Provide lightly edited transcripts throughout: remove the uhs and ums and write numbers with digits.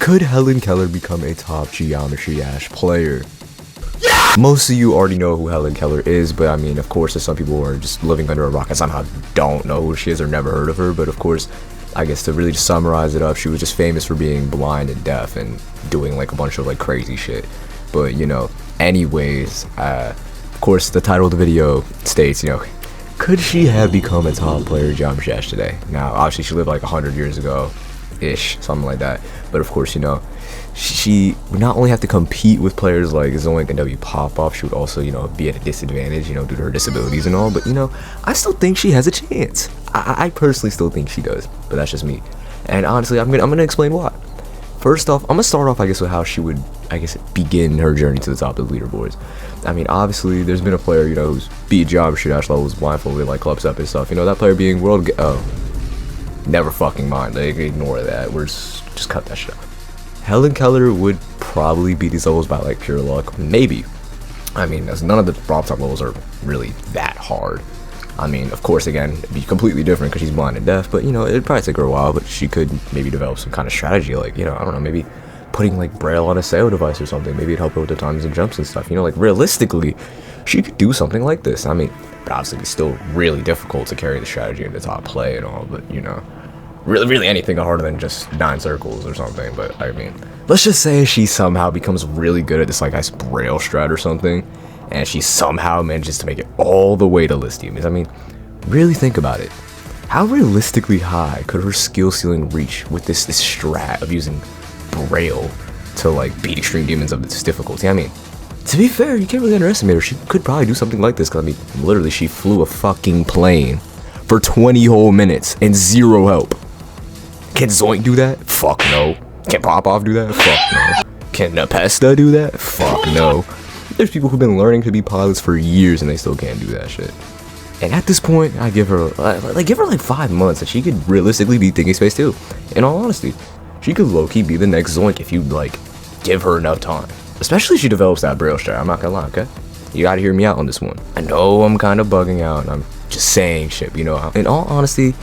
Could Helen Keller become a top Geometry Dash player? Most of you already know who Helen Keller is, but I mean, of course, there's some people who are just living under a rock and somehow don't know who she is or never heard of her. But of course, I guess to really just summarize it up, she was just famous for being blind and deaf and doing like a bunch of like crazy shit. But you know, anyways, of course, the title of the video states, you know, could she have become a top player in Geometry Dash today? Now, obviously, she lived like 100 years ago, ish, something like that. But of course, you know, she would not only have to compete with players like Zoink and W Pop-Off, she would also, you know, be at a disadvantage, you know, due to her disabilities and all. But, you know, I still think she has a chance. I personally still think she does, but that's just me. And honestly, I'm gonna explain why. First off, I'm gonna start off, I guess, with how she would, I guess, begin her journey to the top of the leaderboards. I mean, obviously, there's been a player, you know, who's beat Geometry Dash levels blindfolded, like clubs up and stuff. You know, that player being never fucking mind. Like, ignore that. We're just cut that shit out. Helen Keller would probably beat these levels by like pure luck, maybe. I mean, as none of the top levels are really that hard. I mean, of course, again, it'd be completely different because she's blind and deaf, but you know, it'd probably take her a while, but she could maybe develop some kind of strategy, like, you know, I don't know, maybe putting like Braille on a SEO device or something. Maybe it'd help her with the times and jumps and stuff. You know, like realistically, she could do something like this. I mean, obviously it's still really difficult to carry the strategy into top play and all, but you know, really anything harder than just 9 circles or something. But I mean, let's just say she somehow becomes really good at this like nice Braille strat or something, and she somehow manages to make it all the way to list demons. I mean, really think about it. How realistically high could her skill ceiling reach with this strat of using Braille to like beat extreme demons of this difficulty? I mean, to be fair, you can't really underestimate her. She could probably do something like this, because I mean, literally, she flew a fucking plane for 20 whole minutes and 0 help. Can Zoink do that? Fuck no. Can Pop-Off do that? Fuck no. Can Nepesta do that? Fuck no. There's people who've been learning to be pilots for years and they still can't do that shit. And at this point, I give her like 5 months and she could realistically be Thinking Space too. In all honesty, she could low-key be the next Zoink if you like give her enough time. Especially if she develops that Braille strat. I'm not gonna lie, okay? You gotta hear me out on this one. I know I'm kind of bugging out and I'm just saying shit, you know. In all honesty,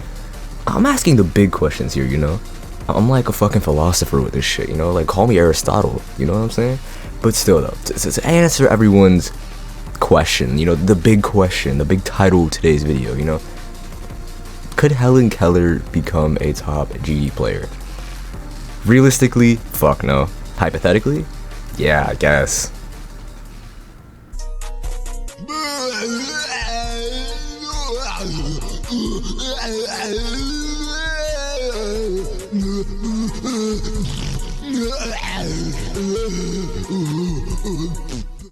I'm asking the big questions here, you know. I'm like a fucking philosopher with this shit, you know. Like, call me Aristotle, you know what I'm saying? But still, though, to answer everyone's question, you know, the big question, the big title of today's video, you know, could Helen Keller become a top GD player? Realistically, fuck no. Hypothetically, yeah, I guess.